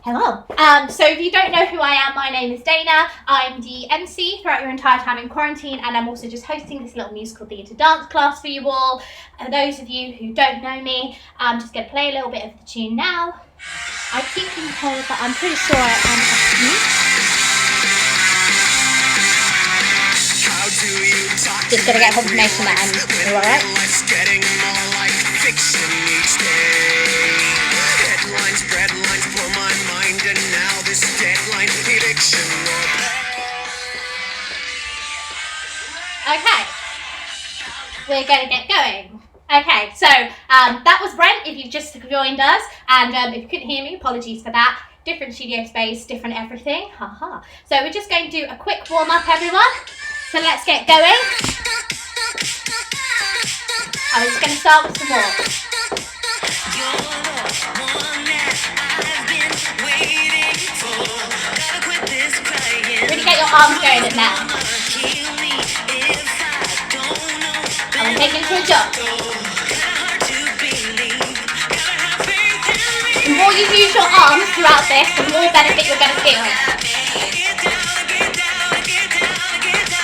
Hello. So if you don't know who I am, my name is Dana. I'm the MC throughout your entire time in quarantine, and I'm also just hosting this little musical theatre dance class for you all. And those of you who don't know me, I'm just going to play a little bit of the tune now. I keep being told that I'm pretty sure I am off mute. Just going to get confirmation that I'm alright. Okay, we're going to get going. Okay, so that was Brent, if you've just joined us, and if you couldn't hear me, apologies for that. Different studio space, different everything, haha. So we're just going to do a quick warm-up, everyone. So let's get going. I'm just going to start with some more. Really get your arms going at now. I'm taking it to a jump. The more you use your arms throughout this, the more benefit you're going to feel.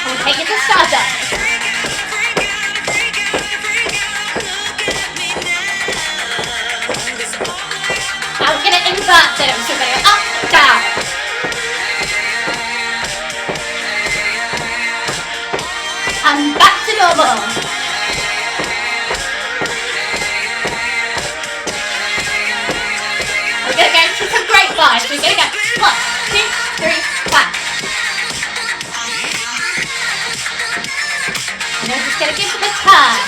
I'm taking it to a star jump. I'm going to invert them, so we're going to go up, down. And back to normal. We're going to go into some great vibes. We're going to go 1, 2, 3, 5. And we're just going to give them a turn.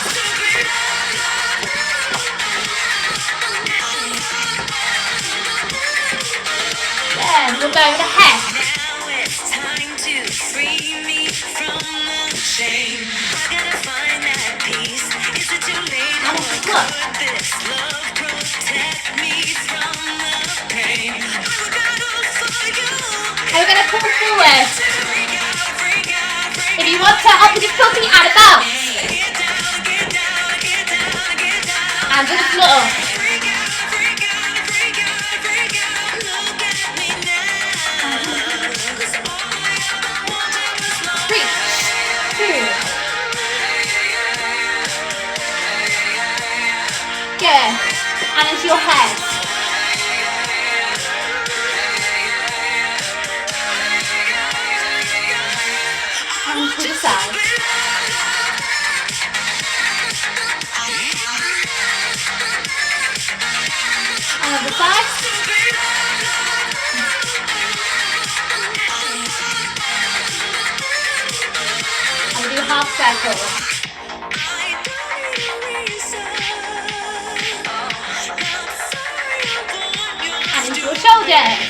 Then we'll go over the head. And we're going to pull forward. If you want to up the difficulty, add a bounce. And to the floor. 3, 2. Good. And into your head. And to the side. And the side. And we'll do half circle. And into your shoulders.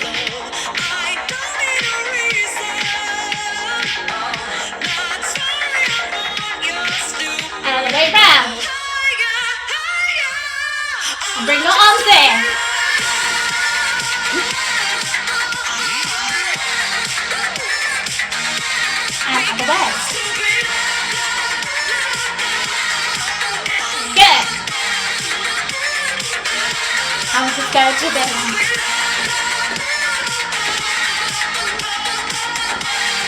Way round. And bring your arms in. And other way. Good. And we'll just go to the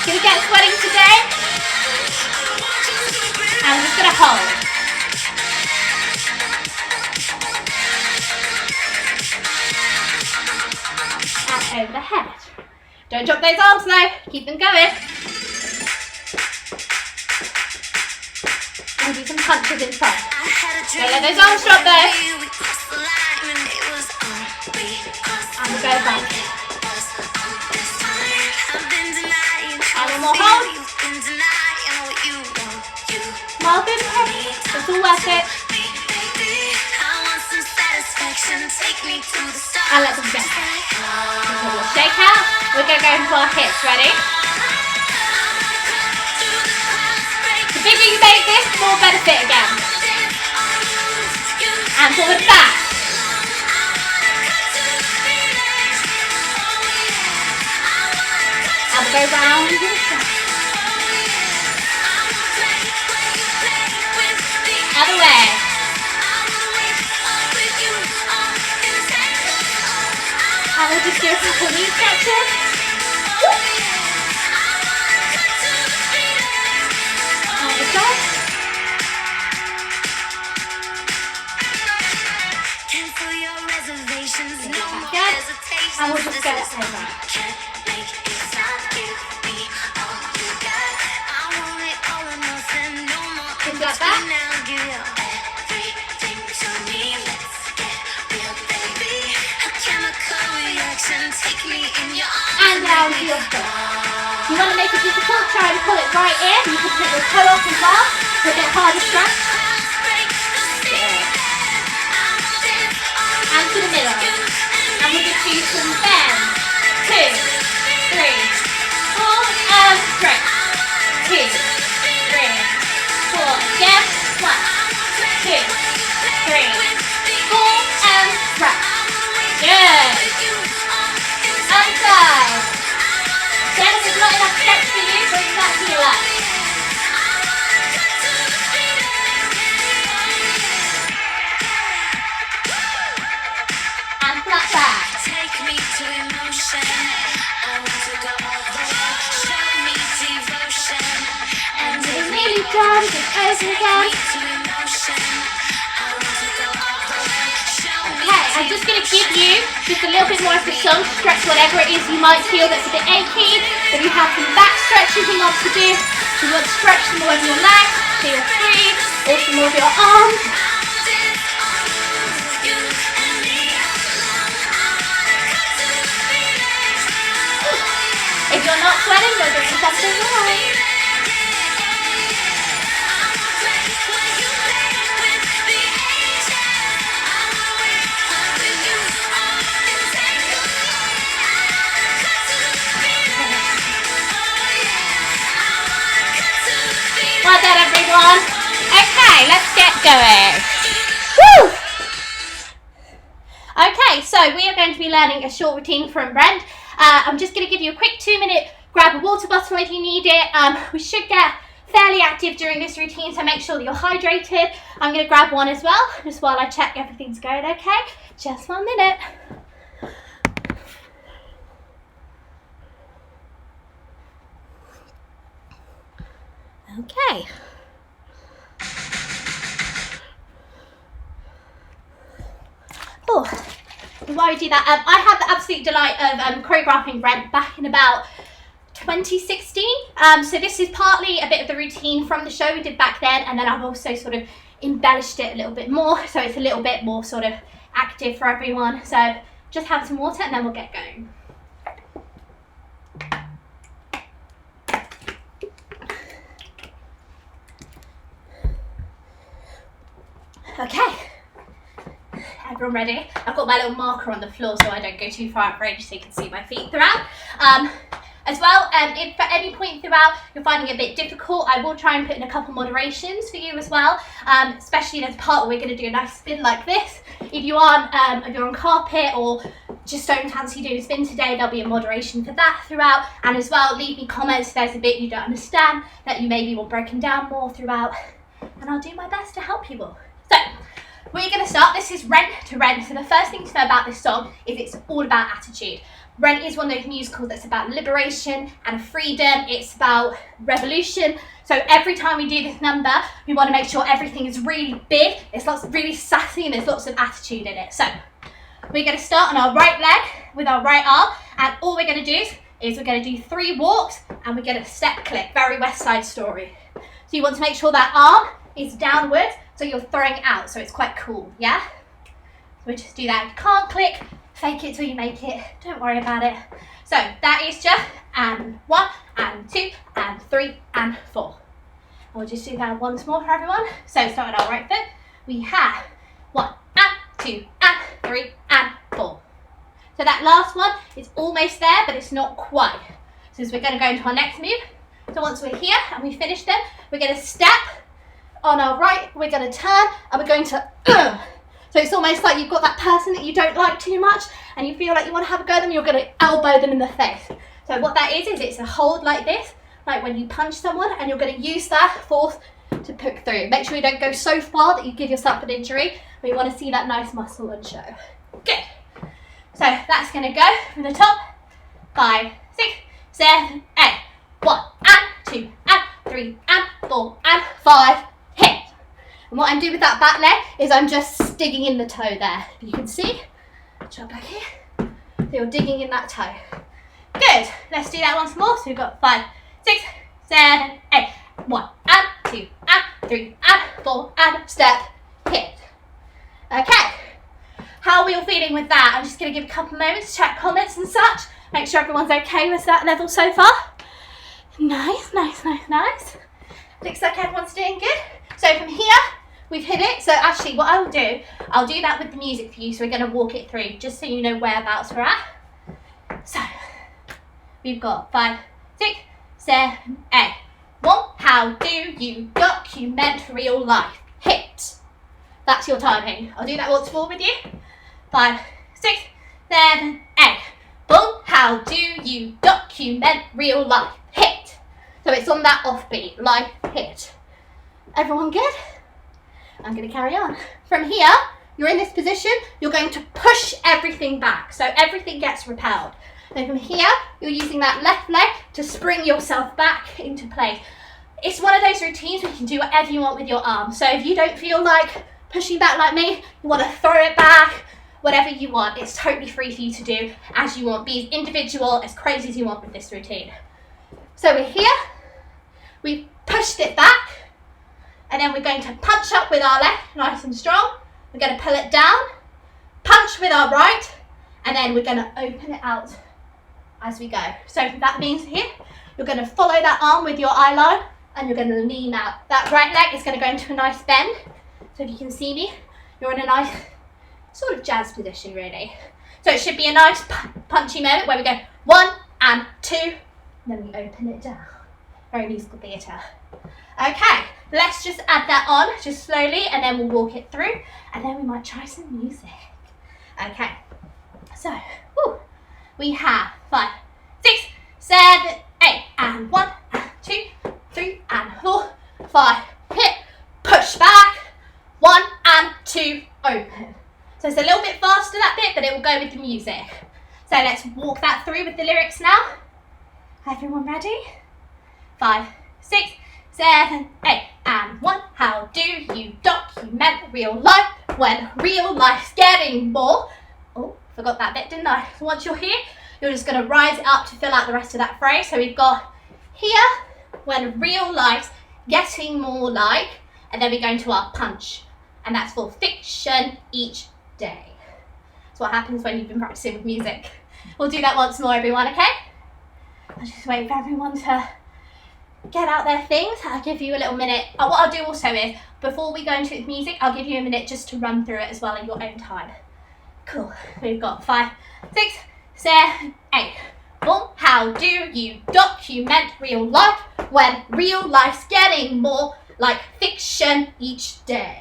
Can we get sweating today? I'm just going to hold. And over the head. Don't drop those arms though. Keep them going. And do some punches in front. Don't let those arms drop though. And we'll go back. And one more hold. Smile through the head. It's all worth it. And let them go. Shake out. We're going to go into our hips. Ready? The bigger you make this, the more benefit again. And forward back. And go round and other way. And we'll just do a couple knee stretches. On the side. And we'll just get it over. Things like that. And down to your foot. You want to make it difficult, try and pull it right in. You can put your toe off as well, so a bit harder stretch. And to the middle. And we'll just do some bend. 2, 3, 4, and stretch. 2, 3, 4, again. 1, 2, 3, 4, and stretch. Good. Side. Then if there's not enough stretch for you, bring that to your left. And flat back. Take me to emotion. I want to go all the way. Show me devotion. And it's nearly done. Just over again. Okay, I'm just going to give you just a little bit more of the song to stretch whatever it is you might feel that's a bit achy. If you have some back stretches you want to do, if you want to stretch some more of your legs, feel free, or some more of your arms. If you're not sweating, you're doing something right. Well done, everyone. Okay, let's get going. Woo! Okay, so we are going to be learning a short routine from Brent. I'm just going to give you a quick 2-minute grab a water bottle if you need it. We should get fairly active during this routine, so make sure that you're hydrated. I'm going to grab one as well, just while I check everything's going okay. Just 1 minute. Okay. Oh, while we do that, I had the absolute delight of choreographing Brent back in about 2016. So this is partly a bit of the routine from the show we did back then, and then I've also sort of embellished it a little bit more, so it's a little bit more sort of active for everyone. So just have some water and then we'll get going. Okay, everyone ready? I've got my little marker on the floor so I don't go too far out range so you can see my feet throughout. As well, if at any point throughout you're finding it a bit difficult, I will try and put in a couple moderations for you as well, especially in this part where we're going to do a nice spin like this. If you aren't, if you're on carpet or just don't fancy doing a spin today, there'll be a moderation for that throughout. And as well, leave me comments if there's a bit you don't understand that you maybe want broken down more throughout, and I'll do my best to help you all. So, we're going to start. This is Rent to Rent. So the first thing to know about this song is it's all about attitude. Rent is one of those musicals that's about liberation and freedom. It's about revolution. So every time we do this number, we want to make sure everything is really big. It's really sassy and there's lots of attitude in it. So we're going to start on our right leg with our right arm. And all we're going to do is we're going to do 3 walks and we're going to step click. Very West Side Story. So you want to make sure that arm is downwards. So you're throwing out, so it's quite cool, yeah? So we just do that. You can't click, fake it till you make it. Don't worry about it. So that is just and 1 and 2 and 3 and 4. And we'll just do that once more for everyone. So start on our right foot. We have 1 and 2 and 3 and 4. So that last one is almost there, but it's not quite. So we're going to go into our next move. So once we're here and we finish them, we're going to step. On our right, we're going to turn and we're going to so it's almost like you've got that person that you don't like too much and you feel like you want to have a go at them, you're going to elbow them in the face. So what that is it's a hold like this, like when you punch someone, and you're going to use that force to poke through. Make sure you don't go so far that you give yourself an injury, but you want to see that nice muscle and show. Good. So that's going to go from the top. 5, 6, 7, 8. 1 and 2 and 3 and 4 and 5. Hit. And what I'm doing with that back leg is I'm just digging in the toe there. You can see. Jump back here. So you're digging in that toe. Good. Let's do that once more. So we've got 5, 6, 7, 8. 1 and 2 and 3 and 4 and step. Hit. Okay. How are we all feeling with that? I'm just going to give a couple moments to check comments and such. Make sure everyone's okay with that level so far. Nice, nice, nice, nice. Looks like everyone's doing good. So from here, we've hit it. So actually what I'll do that with the music for you. So we're going to walk it through just so you know whereabouts we're at. So we've got 5, 6, 7, 8. 1. How do you document real life? Hit. That's your timing. I'll do that once more with you. 5, 6, 7, 8. 1. How do you document real life? Hit. So it's on that offbeat, life hit. Everyone good? I'm going to carry on. From here, you're in this position, you're going to push everything back. So everything gets repelled. So from here, you're using that left leg to spring yourself back into place. It's one of those routines where you can do whatever you want with your arms. So if you don't feel like pushing back like me, you want to throw it back, whatever you want, it's totally free for you to do as you want. Be as individual, as crazy as you want with this routine. So we're here, we've pushed it back, and then we're going to punch up with our left, nice and strong. We're going to pull it down, punch with our right, and then we're going to open it out as we go. So that means here, you're going to follow that arm with your eye line, and you're going to lean out. That right leg is going to go into a nice bend. So if you can see me, you're in a nice sort of jazz position really. So it should be a nice punchy moment where we go 1 and 2, and then we open it down. Very musical theatre. Okay, let's just add that on just slowly, and then we'll walk it through, and then we might try some music. Okay, so we have 5, 6, 7, 8, and 1 and 2, 3 and 4, 5, hit, push back, 1 and 2, open. So it's a little bit faster that bit, but it will go with the music. So let's walk that through with the lyrics now. Everyone ready? 5, 6, 7, 8, and 1. How do you document real life when real life's getting more? Oh, forgot that bit, didn't I? So once you're here, you're just going to rise it up to fill out the rest of that phrase. So we've got here, when real life's getting more like, and then we go into our punch. And that's for fiction each day. That's what happens when you've been practicing with music. We'll do that once more, everyone, okay? I'll just wait for everyone to get out their things. I'll give you a little minute. What I'll do also is, before we go into the music, I'll give you a minute just to run through it as well in your own time. Cool. We've got 5, 6, 7, 8. 1. How do you document real life when real life's getting more like fiction each day?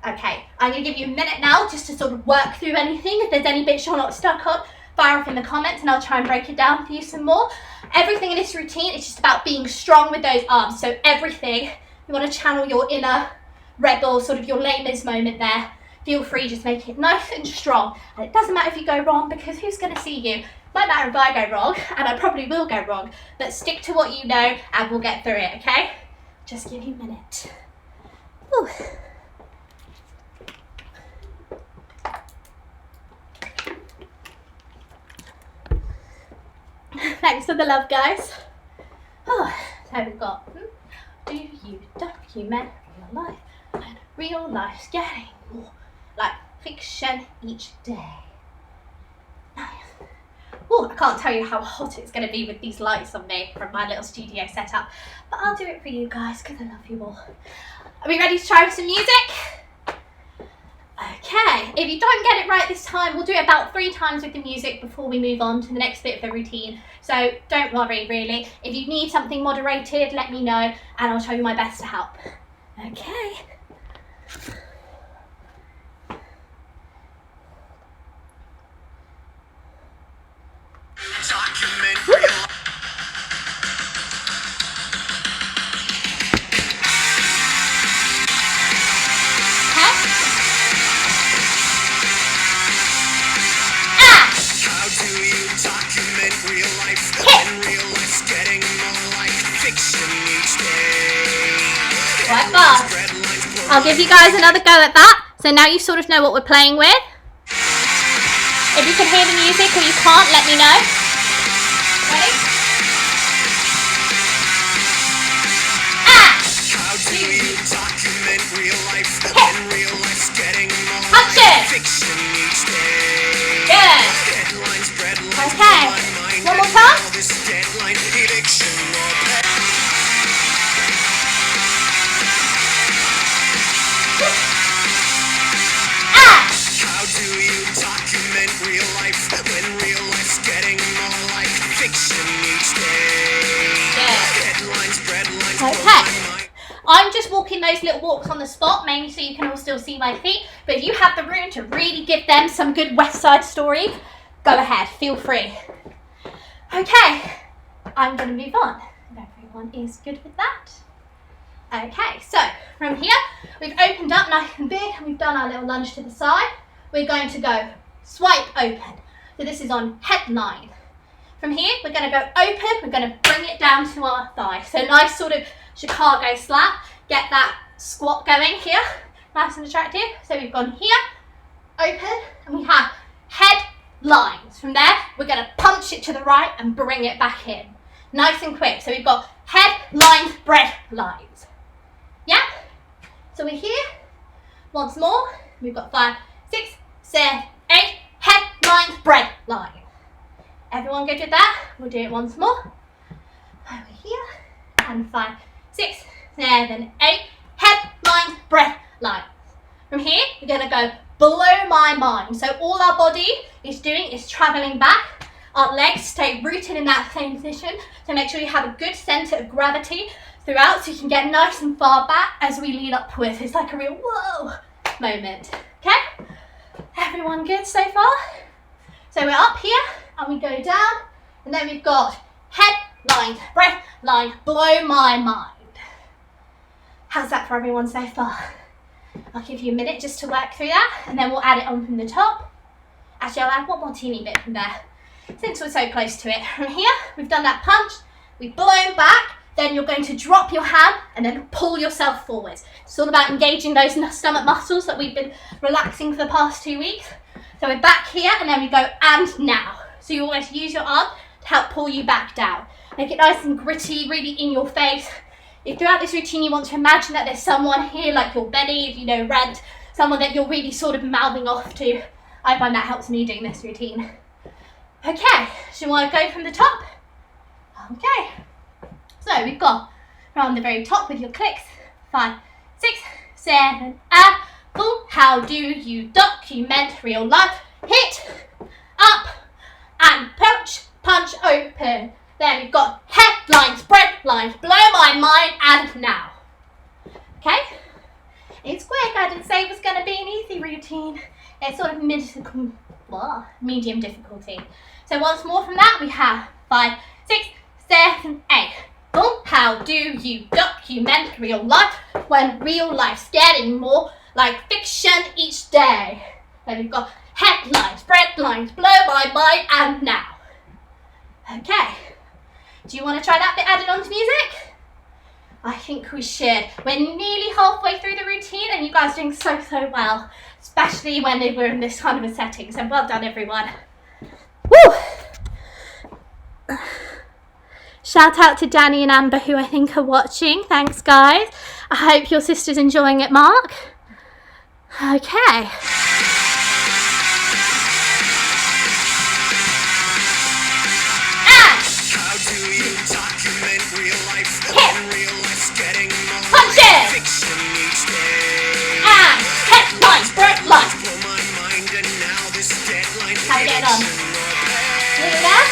Okay, I'm going to give you a minute now just to sort of work through anything. If there's any bits you're not stuck on, fire off in the comments and I'll try and break it down for you some more. Everything in this routine is just about being strong with those arms. So everything, you want to channel your inner rebel, sort of your Les Mis moment there. Feel free, just make it nice and strong. And it doesn't matter if you go wrong, because who's going to see you? Might matter if I go wrong, and I probably will go wrong. But stick to what you know and we'll get through it, okay? Just give you a minute. Whew. Thanks for the love, guys. Oh, so we've got, do you document real life when real life's getting more like fiction each day? Nice. Oh, I can't tell you how hot it's going to be with these lights on me from my little studio setup, but I'll do it for you guys because I love you all. Are we ready to try some music? Okay, if you don't get it right this time, we'll do it about 3 times with the music before we move on to the next bit of the routine. So don't worry, really. If you need something moderated, let me know and I'll try my best to help. Okay. quite fast. I'll give you guys another go at that. So now you sort of know what we're playing with. If you can hear the music or you can't, let me know. Ready? How do you document real life when real life's getting more Punch like it. fiction each day? Good. Headlines, breadlines, Okay. blow my mind, One more and time. now this deadline, eviction or How do you document real life when real life's getting more like fiction each day? Headlines, breadlines, blow Okay. my mind. I'm just walking those little walks on the spot, mainly so you can all still see my feet. But if you have the room to really give them some good West Side Story, go ahead, feel free. Okay, I'm going to move on. If everyone is good with that. Okay, so from here, we've opened up nice and big, and we've done our little lunge to the side. We're going to go swipe open. So this is on headline. From here, we're going to go open, we're going to bring it down to our thigh. So nice sort of Chicago slap. Get that squat going here. Nice and attractive. So we've gone here, open, and we have head lines. From there, we're going to punch it to the right and bring it back in. Nice and quick. So we've got head lines, bread lines. Yeah? So we're here. Once more. We've got 5, 6, 7, 8. Head lines, bread line. Everyone good with that? We'll do it once more. Over here. And 5, 6, 7, 8. Head lines, breath lines. From here, we're going to go below my mind. So all our body is doing is traveling back. Our legs stay rooted in that same position. So make sure you have a good center of gravity throughout so you can get nice and far back as we lean upwards. It's like a real whoa moment. Okay? Everyone good so far? So we're up here and we go down. And then we've got head lines, breath lines, blow my mind. How's that for everyone so far? I'll give you a minute just to work through that and then we'll add it on from the top. Actually, I'll add one more teeny bit from there since we're so close to it. From here, we've done that punch, we've blown back, then you're going to drop your hand and then pull yourself forwards. It's all about engaging those stomach muscles that we've been relaxing for the past 2 weeks. So we're back here and then we go and now. So you always use your arm to help pull you back down. Make it nice and gritty, really in your face. If throughout this routine you want to imagine that there's someone here like your Benny, if you know Rent, someone that you're really sort of mouthing off to. I find that helps me doing this routine. Okay, so you want to go from the top? Okay. So we've got from the very top with your clicks. 5, 6, 7, and boom. How do you document real life? Hit, up, and punch, punch open. Then we've got headlines, bread lines, blow my mind, and now. Okay? It's quick. I didn't say it was going to be an easy routine. It's sort of medium difficulty. So once more from that, we have 5, 6, 7, 8. Boom. How do you document real life when real life's getting more like fiction each day? Then we've got headlines, bread lines, blow my mind, and now. Okay. Do you want to try that bit added onto music? I think we should. We're nearly halfway through the routine and you guys are doing so well, especially when we're in this kind of a setting. So well done, everyone. Woo! Shout out to Danny and Amber who I think are watching. Thanks, guys. I hope your sister's enjoying it, Mark. Okay. How we getting on? Nearly there?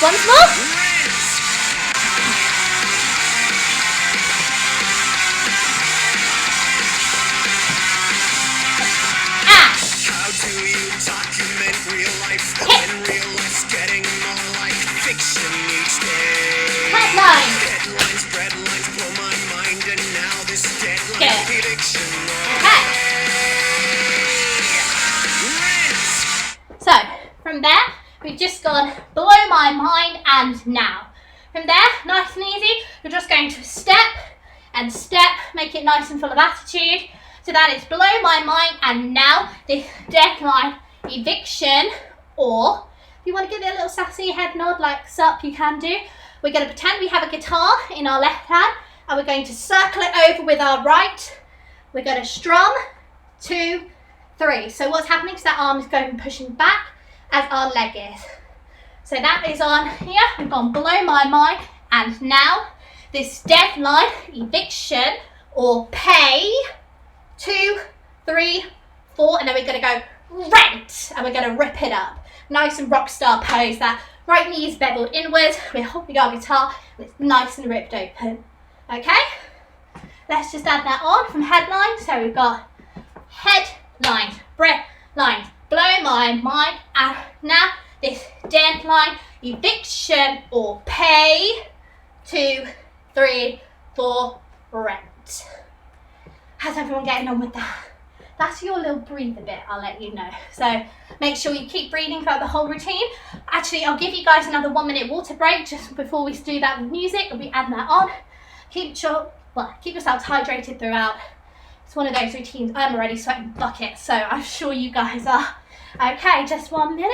Once more? How do you document real life when real life's getting more like fiction each day? Headline. Headlines, breadlines, blow my mind, and now this deadline prediction. Okay. So, from there, we've just gone blow my mind and now. From there, nice and easy, you're just going to step and step. Make it nice and full of attitude. So that is Blow My Mind, and now this deadline eviction, or if you want to give it a little sassy head nod like sup, you can do. We're going to pretend we have a guitar in our left hand, and we're going to circle it over with our right. We're going to strum 2, 3. So what's happening is that arm is going pushing back as our leg is. So that is on here. We've gone Blow My Mind, and now this deadline eviction or pay 2, 3, 4, and then we're going to go rent, and we're going to rip it up. Nice and rock star pose. That right knee is beveled inwards. We're holding our guitar, and it's nice and ripped open. Okay? Let's just add that on from headline. So we've got headline, breath line, blow my mind, and now this deadline eviction or pay 2, 3, 4 rent. How's everyone getting on with that? That's your little breather bit, I'll let you know. So make sure you keep breathing throughout the whole routine. Actually, I'll give you guys another 1-minute water break just before we do that with music. I'll be adding that on. Keep yourselves hydrated throughout. It's one of those routines. I'm already sweating buckets, so I'm sure you guys are. Okay, just 1 minute.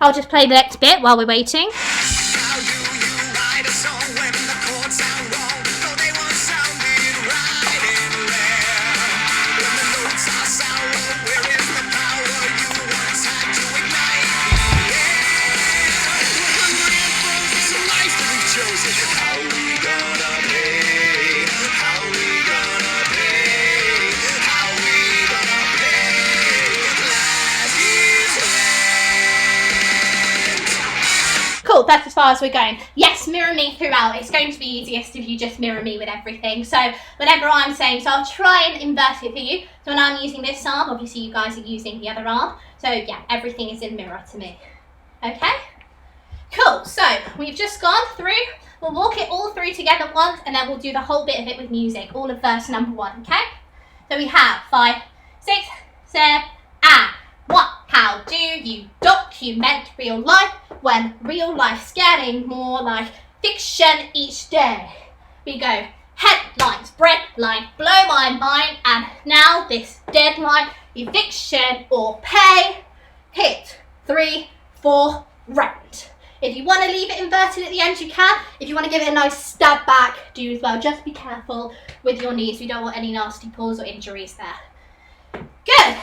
I'll just play the next bit while we're waiting. How do you write a song when the chords sound wrong? Though they won't sound it right in there. When the notes are sour, where is the power you once had to ignite? Yeah, we're hungry and frozen. It's a life that we've chosen. How we gonna pay? How we gonna pay? How we gonna pay? Last year's rent. Cool, that's as far as we're going. Yes, mirror me throughout. It's going to be easiest if you just mirror me with everything. So whenever I'm saying, so I'll try and invert it for you. So when I'm using this arm, obviously you guys are using the other arm. So yeah, everything is in mirror to me. Okay? Cool, so we've just gone through. We'll walk it all through together once, and then we'll do the whole bit of it with music, all of verse number 1, okay? So we have 5, 6, 7, and 1. How do you document real life when real life's getting more like fiction each day? We go headlines, breadline, blow my mind, and now this deadline, eviction or pay, hit 3, 4, rent. If you want to leave it inverted at the end, you can. If you want to give it a nice stab back, do as well. Just be careful with your knees. We don't want any nasty pulls or injuries there. Good.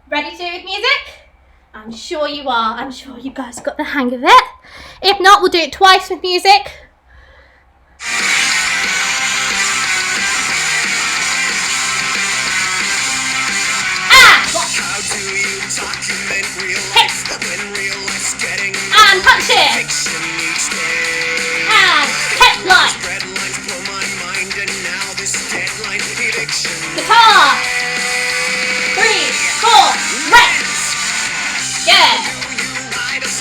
Ready to do with music? I'm sure you are. I'm sure you guys got the hang of it. If not, we'll do it twice with music. How do you document real life when real life's getting And punch it. fiction each day? And headline. Red lines blow my mind, and now this deadline eviction. Guitar. 3, 4, rent. Good.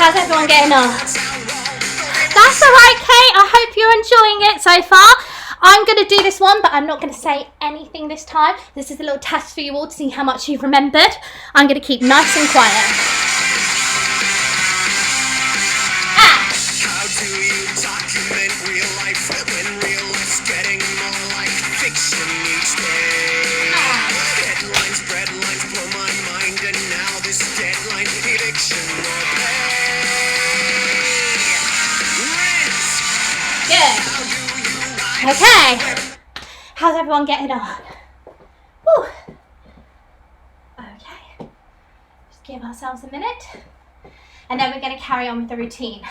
How's everyone getting on? That's alright, Kate. I hope you're enjoying it so far. I'm going to do this one, but I'm not going to say anything this time. This is a little test for you all to see how much you've remembered. I'm going to keep nice and quiet. How do you document real life when real life's getting more like fiction each day? Headlines, breadlines blow my mind, and now this deadline eviction or pay. Rent. Good. How do you write Okay. How's everyone getting on? Whew. Okay. Just give ourselves a minute. And then we're going to carry on with the routine.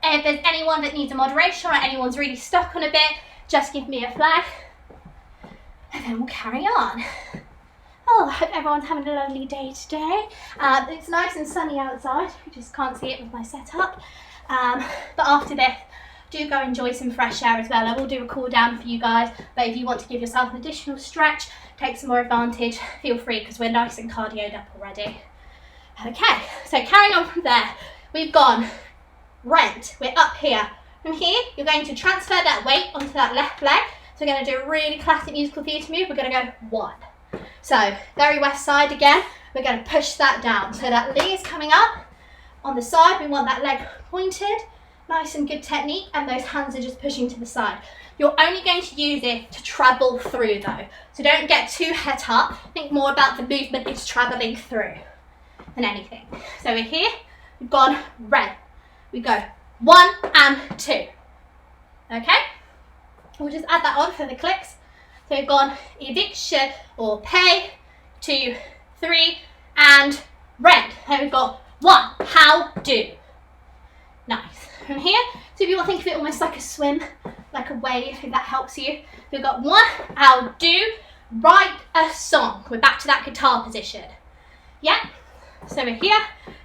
If there's anyone that needs a moderation or anyone's really stuck on a bit, just give me a flag. And then we'll carry on. Oh, I hope everyone's having a lovely day today. It's nice and sunny outside. You just can't see it with my setup. But after this, do go enjoy some fresh air as well. I will do a cool down for you guys, but if you want to give yourself an additional stretch, take some more advantage, feel free, because we're nice and cardioed up already. Okay, so carrying on from there, we've gone rent. We're up here. From here, you're going to transfer that weight onto that left leg. So we're going to do a really classic musical theatre move. We're going to go 1. So very west side again. We're going to push that down. So that leg is coming up. On the side, we want that leg pointed Nice and good technique, and those hands are just pushing to the side. You're only going to use it to travel through though. So don't get too het up. Think more about the movement it's traveling through than anything. So we're here, we've gone red. We go 1 and 2. Okay? We'll just add that on for the clicks. So we've gone eviction or pay, 2, 3, and red. And we've got 1, how do. Nice. From here, so if you want to think of it almost like a swim, like a wave, if that helps you. We've got 1, how do, write a song. We're back to that guitar position. Yeah? So we're here,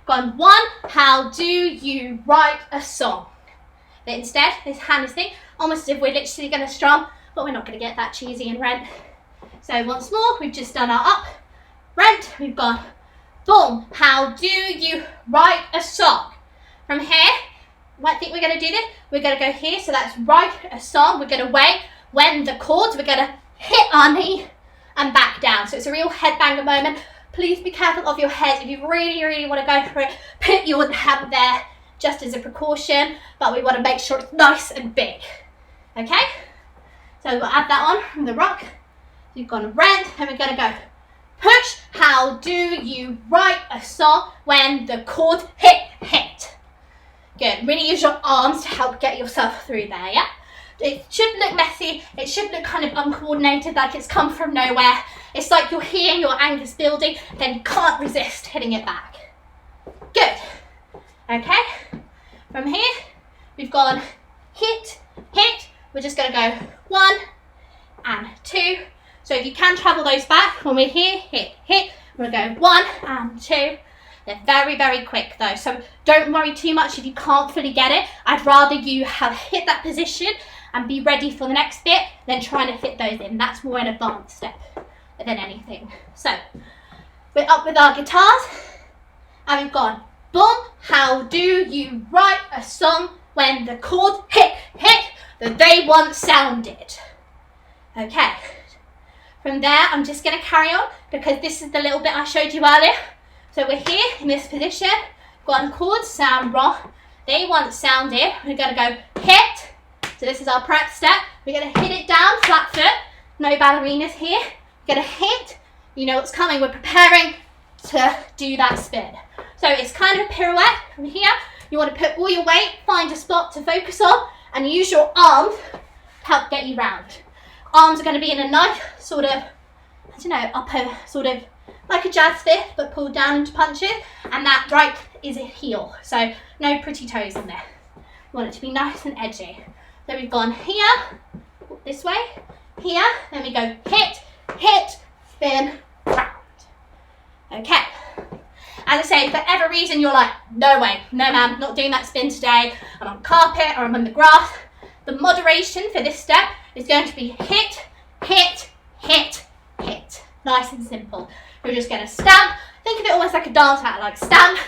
gone 1, how do you write a song? But instead, this hand is thing, almost as if we're literally going to strum, but we're not going to get that cheesy and rent. So once more, we've just done our up, rent, we've gone boom, how do you write a song? From here, I think we're going to do this. We're going to go here, so that's write a song. We're going to wait when the chords, we're going to hit our knee and back down. So it's a real headbanger moment. Please be careful of your head. If you really, really want to go for it, put your hand there just as a precaution, but we want to make sure it's nice and big. Okay? So we'll add that on from the rock. You've gone red, and we're going to go push. How do you write a song when the chords hit? Good. Really use your arms to help get yourself through there, yeah? It should look messy. It should look kind of uncoordinated, like it's come from nowhere. It's like you're here, your anger's building, then you can't resist hitting it back. Good. Okay. From here, we've gone hit. We're just going to go 1 and 2. So if you can travel those back, when we're here, hit. We're going to go 1 and 2. They're very, very quick though, so don't worry too much if you can't fully get it. I'd rather you have hit that position and be ready for the next bit than trying to fit those in. That's more an advanced step than anything. So we're up with our guitars, and we've gone boom, how do you write a song when the chords hit that they once sounded? Okay, from there I'm just going to carry on because this is the little bit I showed you earlier. So we're here in this position, got chords sound wrong, they once sounded, we're going to go hit, so this is our prep step, we're going to hit it down, flat foot, no ballerinas here, we're going to hit, you know what's coming, we're preparing to do that spin. So it's kind of a pirouette from here, you want to put all your weight, find a spot to focus on, and use your arms to help get you round. Arms are going to be in a nice sort of, upper sort of, like a jazz fifth, but pulled down into punches, and that right is a heel, so no pretty toes in there. You want it to be nice and edgy. So we've gone here, this way, here, then we go hit, spin, round. Okay. As I say, if for every reason you're like, no way, no ma'am, not doing that spin today, I'm on carpet or I'm on the grass, the moderation for this step is going to be hit. Nice and simple. You're just going to stamp. Think of it almost like a dance hat, like stamp,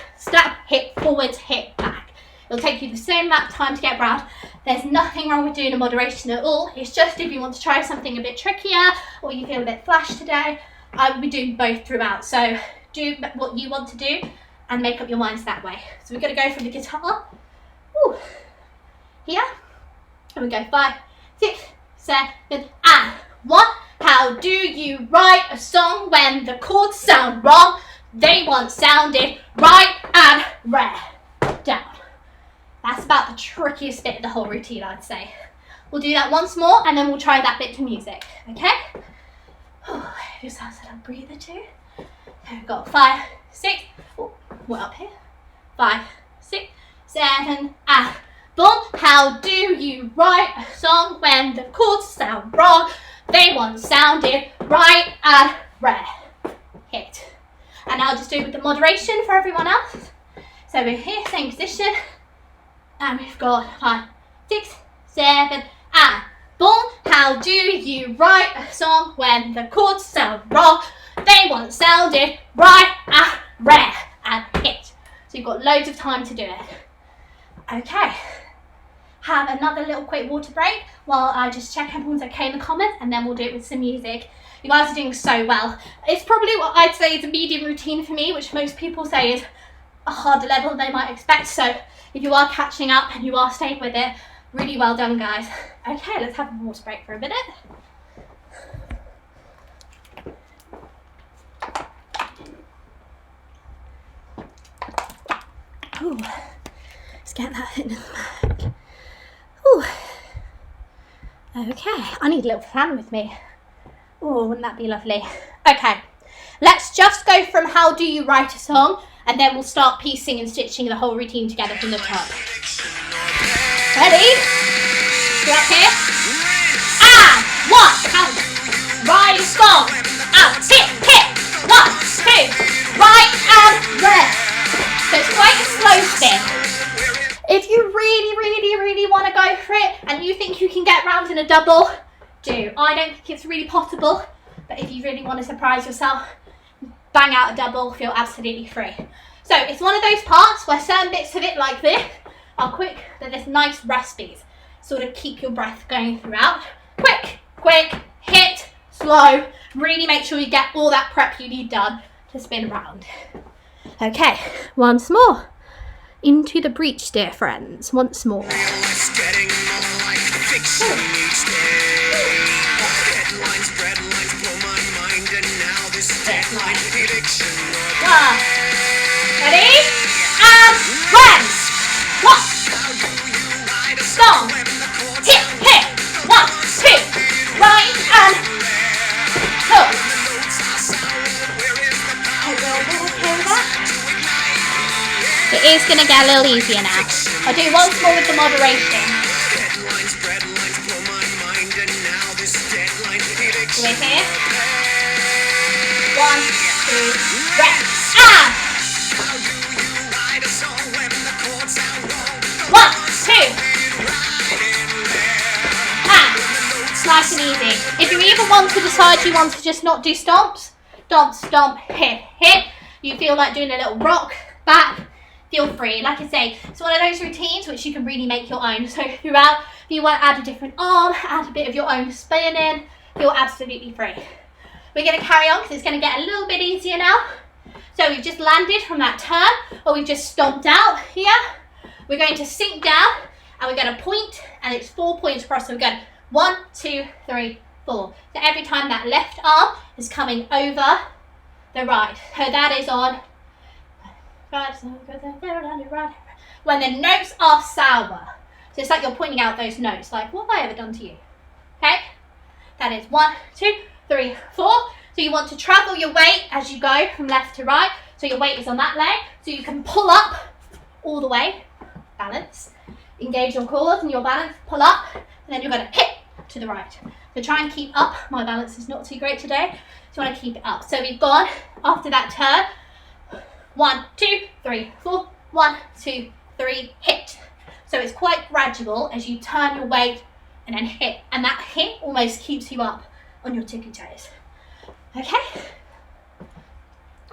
hit, forwards, hit, back. It'll take you the same amount of time to get round. There's nothing wrong with doing a moderation at all. It's just if you want to try something a bit trickier or you feel a bit flash today, I will be doing both throughout. So do what you want to do and make up your minds that way. So we're going to go from the guitar, here, and we go 5, 6, 7, and 1. How do you write a song when the chords sound wrong? They once sounded right and rare. Down. That's about the trickiest bit of the whole routine, I'd say. We'll do that once more, and then we'll try that bit to music, okay? Just have a little breather too. So we've got 5, 6, we're up here. 5, 6, 7, and boom. How do you write a song when the chords sound wrong? They once sounded right and rare. Hit. And now I'll just do it with the moderation for everyone else. So we're here, same position. And we've got 5, 6, 7, and boom. How do you write a song when the chords sound wrong? They once sounded right and rare and hit. So you've got loads of time to do it. Okay. Have another little quick water break while I just check everyone's okay in the comments, and then we'll do it with some music. You guys are doing so well. It's probably what I'd say is a medium routine for me, which most people say is a harder level than they might expect. So if you are catching up and you are staying with it, really well done, guys. Okay, let's have a water break for a minute. Ooh, let's get that in the bag. Ooh. Okay, I need a little fan with me. Oh, wouldn't that be lovely? Okay, let's just go from how do you write a song, and then we'll start piecing and stitching the whole routine together from the top. Ready? Go up here. And 1, count. Write a song. And hit. 1, 2. Write and rest. So it's quite a slow spin. If you really want to go for it and you think you can get round in a double, do. I don't think it's really possible, but if you really want to surprise yourself, bang out a double, feel absolutely free. So it's one of those parts where certain bits of it like this are quick, but there's nice raspies. Sort of keep your breath going throughout. Quick, hit, slow. Really make sure you get all that prep you need done to spin around. Okay, once more. Into the breach, dear friends. Once more. Life's getting more like fiction each day. Headlines, breadlines blow my mind, and now this deadline prediction. Ready? And when? What? Song. Hit. 1, 2. Right and go. It is going to get a little easier now. I'll do once more with the moderation. We're here. 1, 2, rest. And 1, 2. And nice and easy. If you even want to decide you want to just not do stomps, stomp, hit. You feel like doing a little rock, back, feel free. Like I say, it's one of those routines which you can really make your own. So throughout, if you want to add a different arm, add a bit of your own spin in, feel absolutely free. We're going to carry on because it's going to get a little bit easier now. So we've just landed from that turn, or we've just stomped out here. We're going to sink down and we're going to point, and it's 4 points across. So we're going 1, 2, 3, 4. So every time that left arm is coming over the right. So that is on when the notes are sour. So it's like you're pointing out those notes, like, what have I ever done to you? Okay? That is 1, 2, 3, 4. So you want to travel your weight as you go from left to right. So your weight is on that leg. So you can pull up all the way. Balance. Engage your core and your balance. Pull up. And then you're going to hit to the right. So try and keep up. My balance is not too great today. So you want to keep it up. So we've gone after that turn. 1, 2, 3, 4. 1, 2, 3, hit. So it's quite gradual as you turn your weight and then hit. And that hit almost keeps you up on your tippy toes. Okay?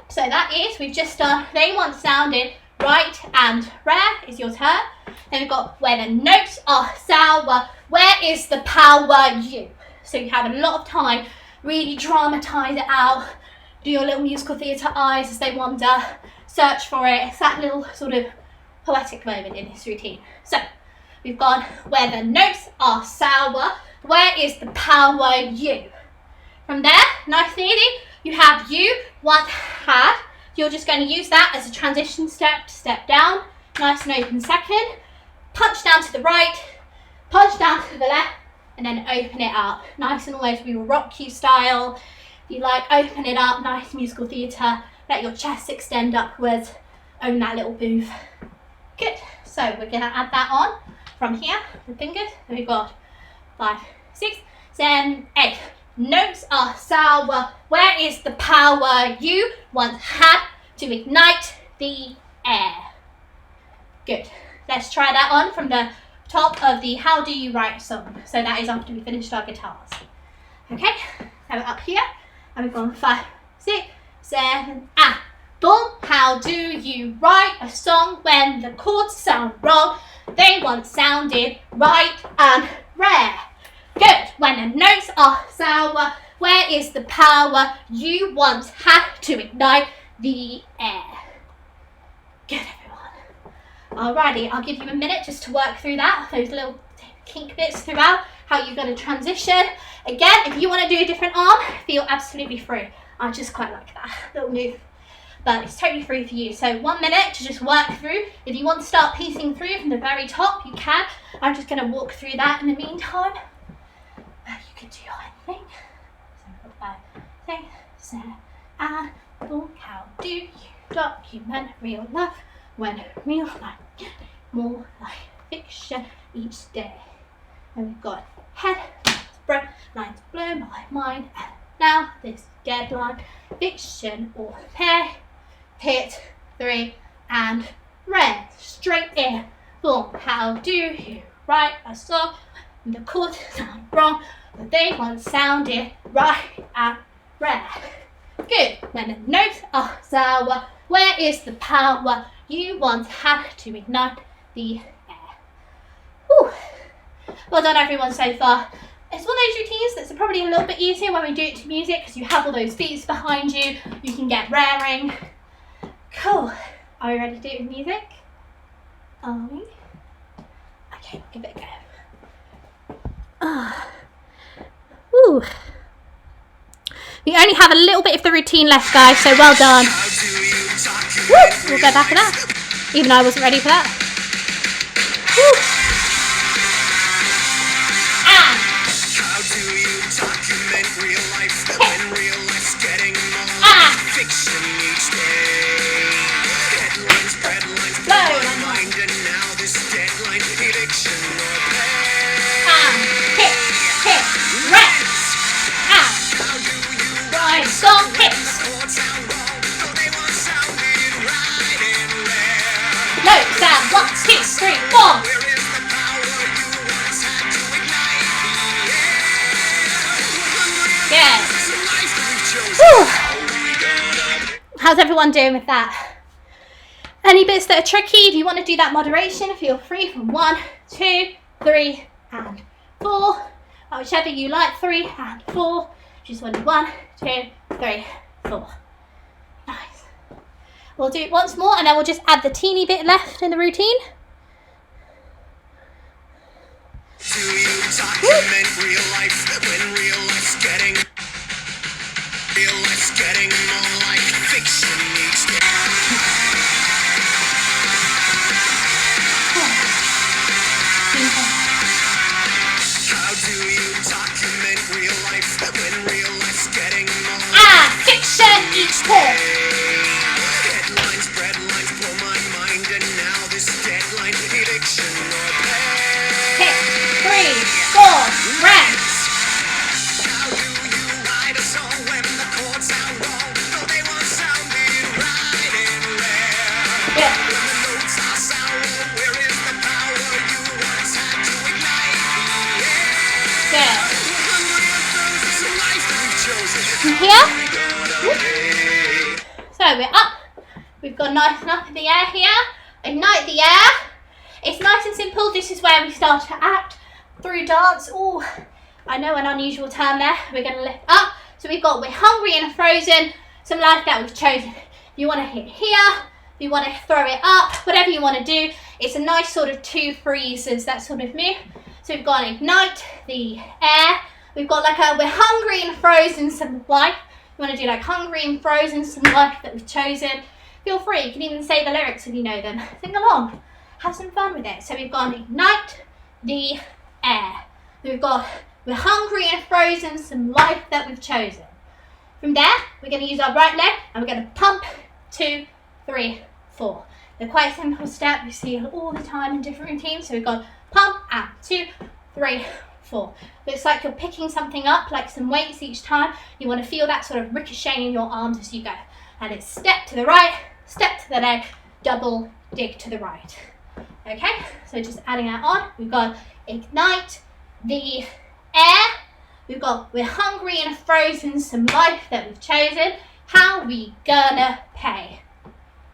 So that is, we've just done, they once sounded right and rare is your turn. Then we've got where the notes are sour, where is the power you? So you have a lot of time, really dramatise it out, do your little musical theatre eyes as they wander, search for it. It's that little sort of poetic moment in this routine. So we've gone where the notes are sour, where is the power you? From there, nice and easy, you have you once had. You're just going to use that as a transition step to step down. Nice and open second. Punch down to the right, punch down to the left, and then open it up. Nice and almost we will rock you style. If you like, open it up, nice musical theatre. Let your chest extend upwards. Own that little move. Good. So we're going to add that on from here, the fingers. So we've got 5, 6, 7, 8. Notes are sour. Where is the power you once had to ignite the air? Good. Let's try that on from the top of the how do you write song. So that is after we finished our guitars. Okay, so we're up here and we've gone 5, 6, 7, ah. Boom, how do you write a song when the chords sound wrong? They once sounded right and rare. Good. When the notes are sour, where is the power you once had to ignite the air? Good, everyone. Alrighty, I'll give you a minute just to work through that, those little kink bits throughout, how you're going to transition. Again, if you want to do a different arm, feel absolutely free. I just quite like that little move, but it's totally free for you. So 1 minute to just work through. If you want to start piecing through from the very top, you can. I'm just going to walk through that in the meantime. You can do your own thing. So, and how do you document real life when real life gets more like fiction each day? And we've got headlines, bread lines blow my mind, and now this deadline, fiction or pay, hit 3 and red, straight in, boom. How do you write a song when the chords sound wrong, but they once sounded right and red? Good. When the notes are sour, where is the power you once had to ignite the air? Whew. Well done everyone so far. It's one of those routines that's probably a little bit easier when we do it to music because you have all those beats behind you, you can get raring. Cool. Are we ready to do it with music? Are we? Okay, we'll give it a go. Woo. We only have a little bit of the routine left, guys, so well done. Woo. We'll go back to that. Even though I wasn't ready for that. Woo. How's everyone doing with that? Any bits that are tricky, if you want to do that moderation, feel free from 1, 2, 3 and 4. Whichever you like, 3 and 4. Just 1, 2, 3, 4. Nice. We'll do it once more and then we'll just add the teeny bit left in the routine. Do you document real life when real life's getting more like fiction each day? How do you document real life when real life's getting more fiction each day? Headlines, breadlines blow my mind, and now this deadline, eviction or pay. Hit 3, 4, red. How do you write a song when the chords sound wrong, though they once sounded right and rare? Yeah. When the notes are sour, where is the power you once had to ignite the air? Good. It's a life that we've chosen. From here, Gonna pay. so we're up. We've got nice and up in the air here. Ignite the air. It's nice and simple. This is where we start to act through dance. Oh, I know an unusual term there. We're going to lift up. So we've got we're hungry and frozen, some life that we've chosen. If you want to hit here, if you want to throw it up, whatever you want to do. It's a nice sort of 2 freezes, that sort of move. So we've got ignite the air. We've got like a we're hungry and frozen, some life. You want to do like hungry and frozen, some life that we've chosen. Feel free, you can even say the lyrics if you know them. Sing along, have some fun with it. So we've got ignite the air. We've got we're hungry and frozen, some life that we've chosen. From there, we're going to use our right leg and we're going to pump 2, 3, 4. They're quite simple steps. We see it all the time in different routines. So we've got pump and 2, 3, 4. But it's like you're picking something up, like some weights each time. You want to feel that sort of ricocheting in your arms as you go. And it's step to the right, step to the leg, double dig to the right. Okay, so just adding that on. We've got ignite the air. We've got we're hungry and frozen, some life that we've chosen. How we gonna pay?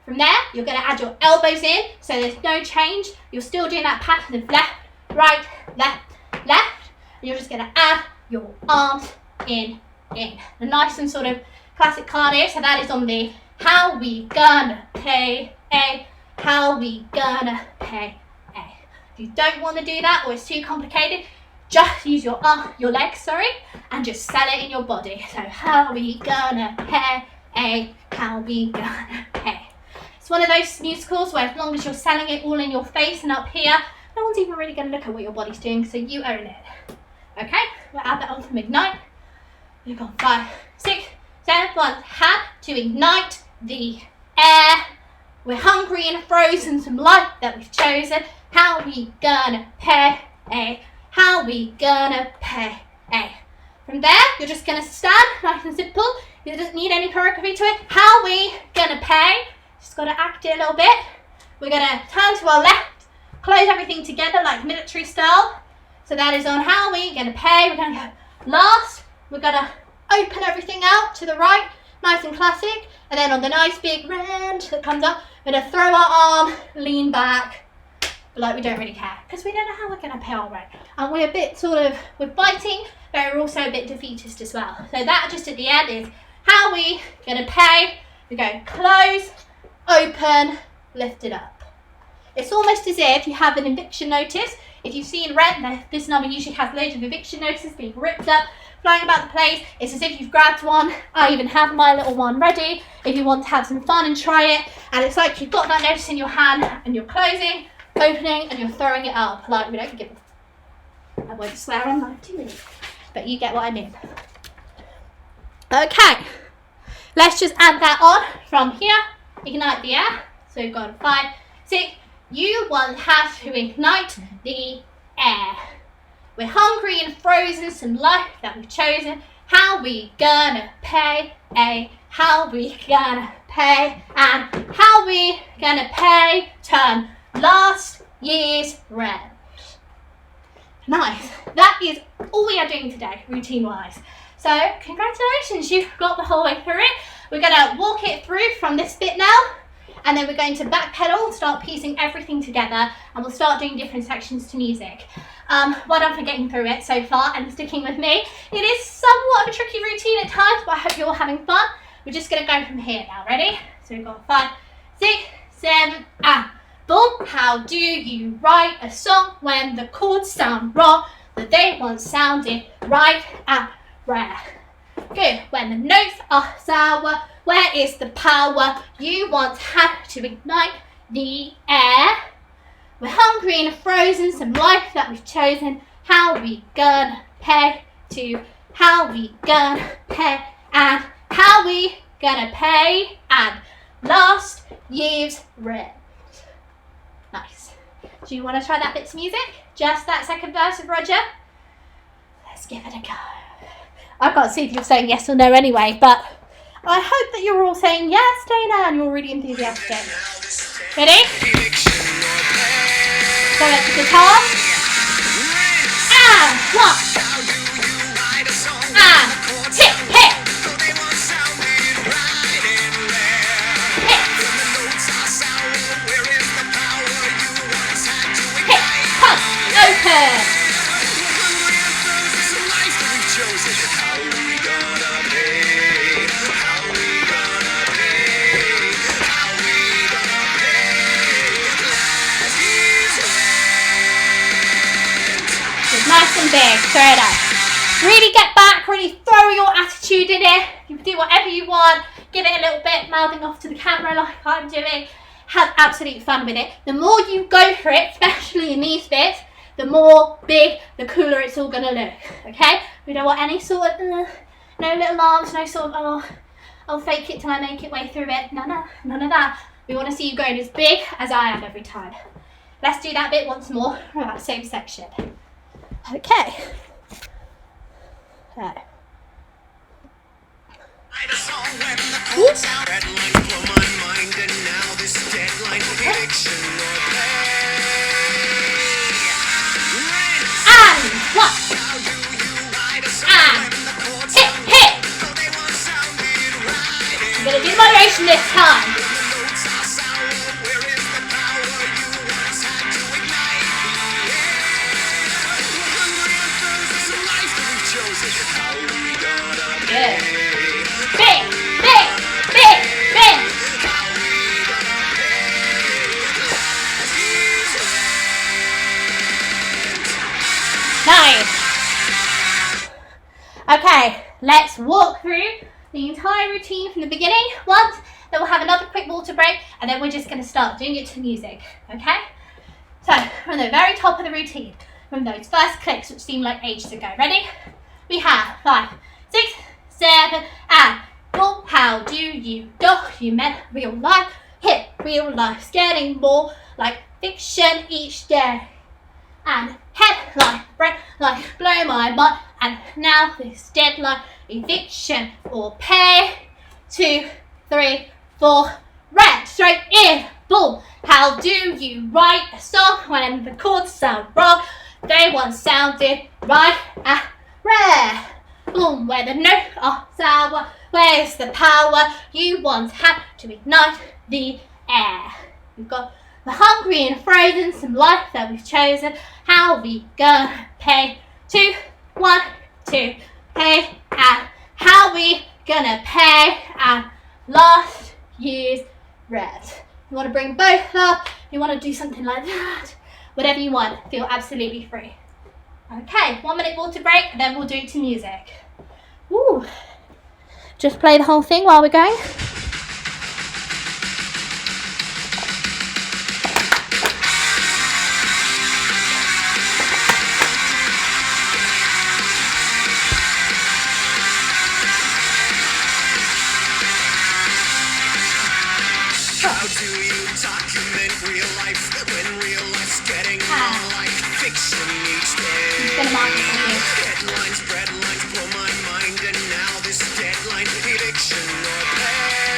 From there, you're gonna add your elbows in, so there's no change. You're still doing that pattern of left, right, left, left. And you're just gonna add your arms in. A nice and sort of classic cardio. So that is on the how we gonna pay. how we gonna pay A. If you don't want to do that or it's too complicated, just use your legs, and just sell it in your body. So how we gonna pay A, how we gonna pay. It's one of those musicals where as long as you're selling it all in your face and up here, no one's even really going to look at what your body's doing, so you own it. Okay, we'll add that on from ignite. We've got 5, 6, 7, 1, hand to ignite the air. We're hungry and frozen, some life that we've chosen. How we gonna pay A, how we gonna pay A. From there, you're just gonna stand, nice and simple. You don't need any choreography to it. How we gonna pay, just gotta act it a little bit. We're gonna turn to our left, close everything together like military style. So that is on how we gonna pay. We're gonna go last, we're gonna open everything out to the right, nice and classic. And then on the nice big round that comes up, we're gonna throw our arm, lean back, but like we don't really care, because we don't know how we're gonna pay our rent. And we're a bit we're fighting, but we're also a bit defeatist as well. So that just at the end is how we gonna pay. We go close, open, lift it up. It's almost as if you have an eviction notice. If you've seen rent, this number usually has loads of eviction notices being ripped up, flying about the place. It's as if you've grabbed one. I even have my little one ready if you want to have some fun and try it. And it's like you've got that notice in your hand and you're closing, opening, and you're throwing it up. Like we don't give a... I won't swear on live TV, but you get what I mean. Okay, let's just add that on from here. Ignite the air. So we've got 5, 6. You one have to ignite the air. We're hungry and frozen, some life that we've chosen. How we gonna pay A, how we gonna pay, and how we gonna pay turn last year's rent. Nice. That is all we are doing today, routine-wise. So congratulations, you've got the whole way through it. We're gonna walk it through from this bit now. And then we're going to backpedal, start piecing everything together, and we'll start doing different sections to music. Well done for getting through it so far and sticking with me. It is somewhat of a tricky routine at times, but I hope you're all having fun. We're just going to go from here now. Ready? So we've got 5, 6, 7, and boom. How do you write a song when the chords sound wrong, that they once sounded right and rare? Good. When the notes are sour, where is the power? You once had to ignite the air. We're hungry and frozen, some life that we've chosen. How we gonna pay to, how we gonna pay, and how we gonna pay, and last year's rent. Nice. Do you want to try that bit's music? Just that second verse of Roger? Let's give it a go. I can't see if you're saying yes or no anyway, but I hope that you're all saying yes, Dana, and you're really enthusiastic. Ready? So let's the guitar. And 1. And hit, hit. Hit. Hit, pump, open. Nice and big, throw it up. Really get back, really throw your attitude in it. You can do whatever you want, give it a little bit, mouthing off to the camera like I'm doing. Have absolute fun with it. The more you go for it, especially in these bits, the more big, the cooler it's all gonna look, okay? We don't want any sort of, no little arms, no sort of, I'll fake it till I make it way through it. No, none of that. We wanna see you going as big as I am every time. Let's do that bit once more for that same section. Okay. Right. And 1. And hit, hit. I'm gonna do moderation this time. Good. Big, big, big, big. Okay, let's walk through the entire routine from the beginning once, then we'll have another quick water break, and then we're just going to start doing it to music, okay? So, from the very top of the routine, from those first clicks which seem like ages ago, ready? We have 5, 6, 7, and boom. How do you document real life? Hit real life's getting more like fiction each day. And headline, break like blow my mind, and now this deadline, eviction or pay. 2, 3, 4, red, straight in, boom. How do you write a song when the chords sound wrong? They once sounded right at rare. Boom, where the notes are sour, where's the power you once had to ignite the air? We've got the hungry and frozen, some life that we've chosen. How we gonna pay? 2, 1, 2, pay, and how we gonna pay? And last year's rent. You want to bring both up, you want to do something like that, whatever you want, feel absolutely free. Okay, 1 minute water break, and then we'll do it to music. Woo. Just play the whole thing while we're going. How do you document real life when real life's getting more like fiction each day? Gonna mark it for you. Headlines, breadlines blow my mind, and now this deadline, eviction or pay.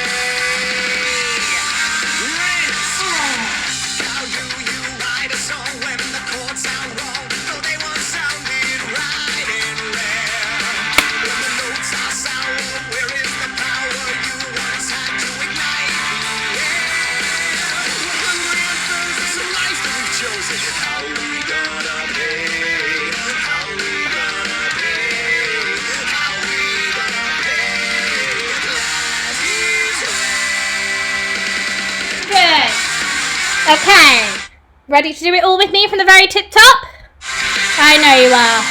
Rent. How do you write a song when the chords sound wrong? Though they once sounded right and rare. When the notes are sour, where is the power you once had to ignite the air? We're hungry and thirsty, it's a life that we've chosen. How we gonna pay? How we gonna pay? How we gonna pay? Last year's rent. Good. Okay. Ready to do it all with me from the very tip top? I know you are.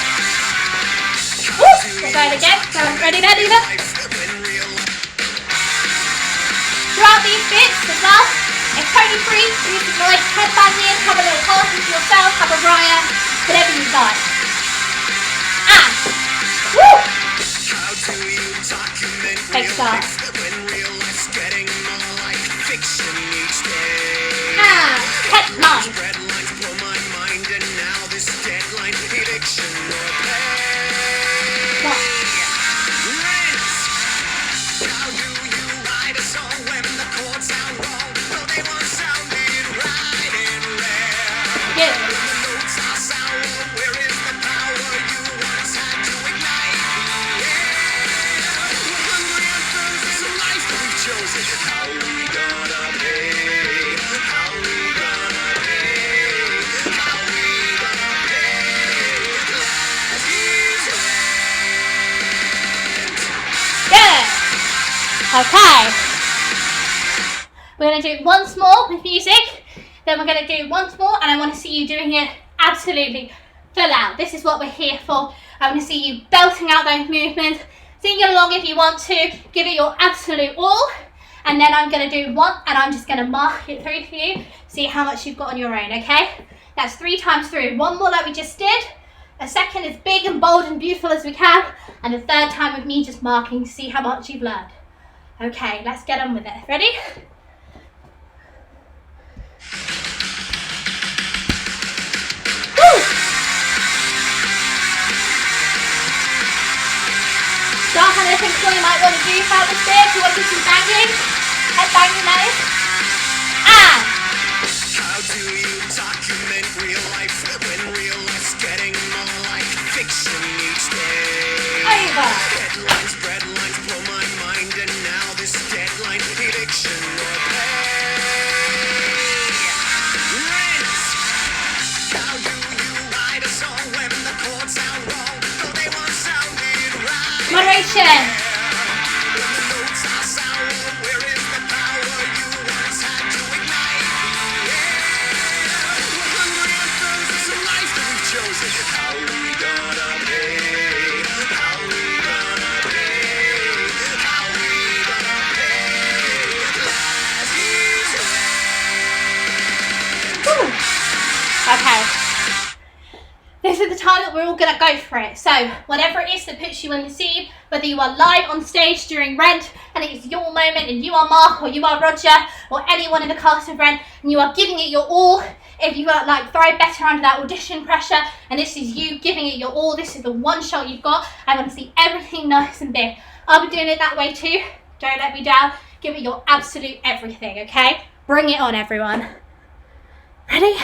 Woo. We'll go it again. So ready there, Dina? Throughout these bits as well, it's totally free. You can always headband in, have a little party to yourself, have a riot, whatever you like. And woo! How do you document Big real start. life when real life's getting more like fiction each day? And headline. Breadlines blow my mind, and now this deadline, eviction or pay. What? Rent. How do you write a song when the chords sound wrong? Though they once sounded right and rare. Good. When the notes are sour, where is the power you once had to ignite the air? We're hungry and thirsty, it's a life that we've chosen. How we gonna pay? How we gonna pay? How we gonna pay? Last year's rent. Good. Okay. We're going to do it once more with music. Then we're going to do it once more, and I want to see you doing it absolutely full out. This is what we're here for. I want to see you belting out those movements. Sing along if you want to. Give it your absolute all. And then I'm going to do one, and I'm just going to mark it through for you. See how much you've got on your own, okay? That's 3 times through. One more like we just did. A second as big and bold and beautiful as we can. And the third time with me just marking to see how much you've learned. Okay, let's get on with it. Ready? Woo! Start having a think what you might want to do throughout this bit. If you want to do some banging, head banging that is. And How do you document real life when real life's getting more like fiction each day? over. Headlines, breadlines blow my mind, and now this deadline, eviction or pay. Rent. How do you write a song when the chords sound wrong? Though they once sounded right. Moderation. When the notes are sour, where is the power you once had to ignite the air? We're hungry and thirsty, it's a life that we've chosen. How we gonna pay? How we gonna all gonna go for it. So whatever it is that puts you in the scene, whether you are live on stage during Rent and it's your moment and you are Mark or you are Roger or anyone in the cast of Rent and you are giving it your all, if you are like thrive better under that audition pressure and this is you giving it your all, this is the one shot you've got, I want to see everything nice and big. I'll be doing it that way too. Don't let me down. Give it your absolute everything, okay? Bring it on, everyone. Ready?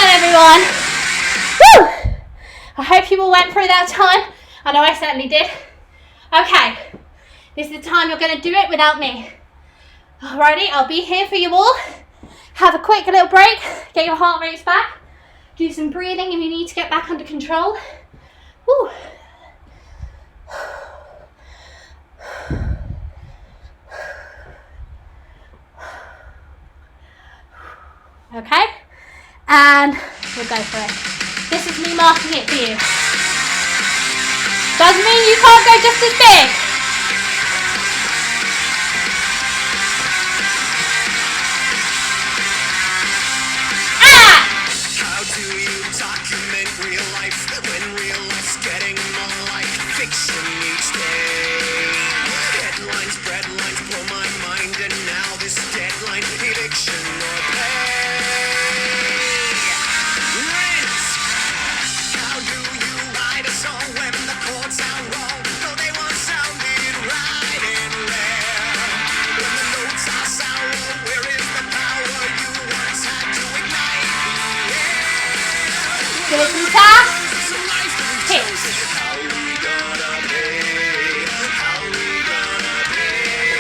Everyone. Woo! I hope you all went through that time. I know I certainly did. Okay, this is the time you're going to do it without me. Alrighty, I'll be here for you all. Have a quick little break, get your heart rates back, do some breathing if you need to get back under control. Woo. Okay, and we'll go for it. This is me marking it for you. Doesn't mean you can't go just as big. How do you document real life when real life's getting more like fiction each day? Headlines, breadlines blow my mind, and now this deadline, eviction or pay. Rent. How do you write a song when the chords sound wrong? Though they once sounded right and rare. When the notes are sour, where is the power you once had to ignite the air? Give it some tap. Hit. How we gonna pay? How we gonna pay?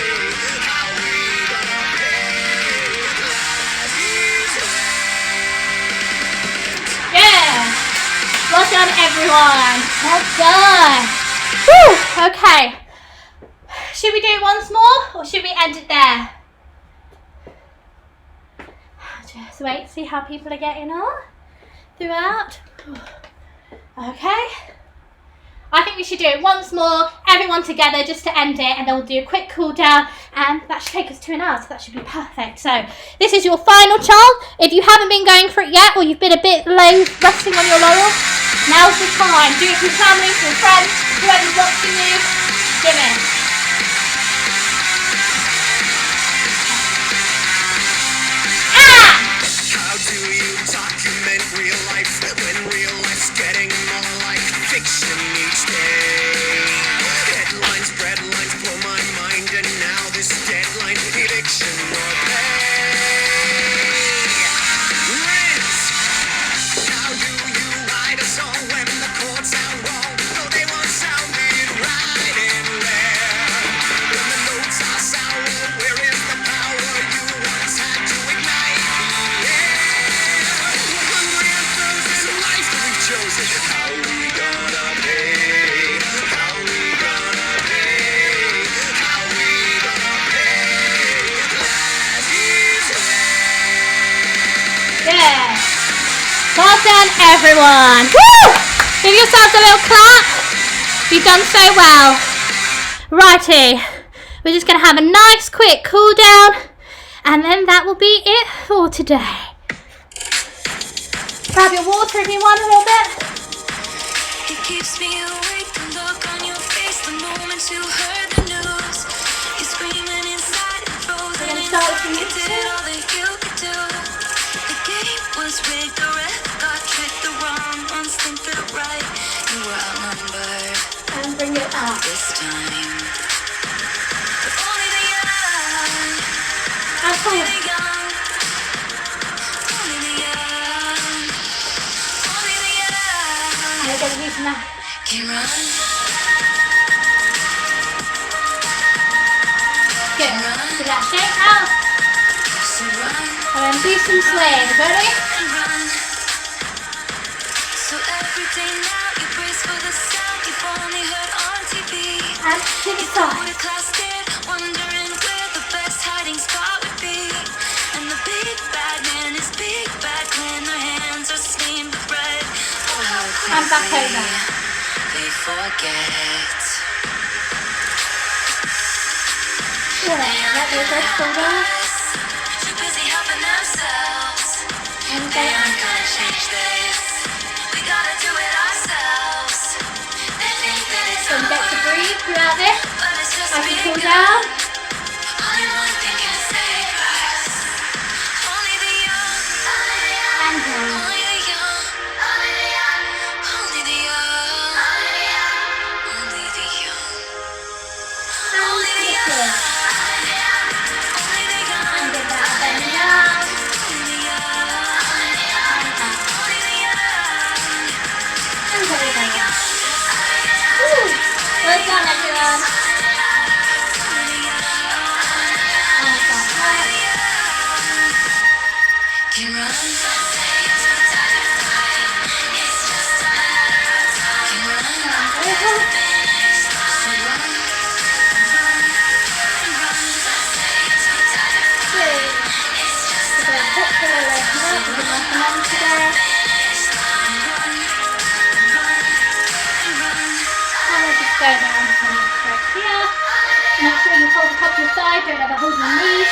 How we gonna pay? Last year's rent. Yeah. Well done, everyone. Well done. Woo. Okay. Should we do it once more or should we end it there? Just wait, see how people are getting on throughout. Okay. I think we should do it once more, everyone together, just to end it, and then we'll do a quick cool down, and that should take us 2 hours, so that should be perfect. So this is your final chant. If you haven't been going for it yet, or you've been a bit low, resting on your laurels, now's the time. Do it with family, with friends, whoever's watching you. Give it. How do you document real life when real life's getting more like fiction each day? Headlines, breadlines blow my mind, and now this deadline, eviction or pay. Rent. How do you write a song when the chords sound wrong? Though they once sounded right and rare. When the notes are sour, where is the power you once had to ignite the air? Chosen. How we gonna pay? How we gonna pay? How we gonna pay? Last year's rent. Yeah. Well done, everyone. Woo! Give yourselves a little clap. You've done so well. Righty. We're just going to have a nice quick cool down, and then that will be it for today. Grab your water if you want a little bit. It keeps me awake, the look on your face, the moment you heard the news. You're screaming inside and frozen We're gonna start with inside. the You music. did all that you could do. was rigged, the ref got tricked, the wrong ones think they're right. You were outnumbered And bring it up. this time. But only the young, And only forward. the young, only the young, only the young And we're going to use that. can run. Good. Do that shake out. So run And then do some swings. Ready? and run. So every day now you brace for the sound you've only heard on TV. And to the Go side. to class scared, wondering where the best hiding spot would be. And the big bad man is big bad when their hands are stained with red. Oh, how And back quickly over. they forget. Good. Let those legs fall down. Too busy helping themselves. And go They up. aren't gonna change this. We gotta do it ourselves. They think that it's So you get to over, breathe throughout this. but it's just As you cool begun. down. Only one thing can save us. Only the young. And down. Only the young. Only the young. Only the young. Only the young. And Only to the the young. floor. Only the young. And give that a bend down. Only the young. And up. Only the young. And over. Woo. Well done, everyone. And back up. Can run. And over. Good. So go hip to the left knee. We're going to recommend today. And we'll just go down to the next stretch here. Make sure you hold the top of your thigh, don't ever hold your knees.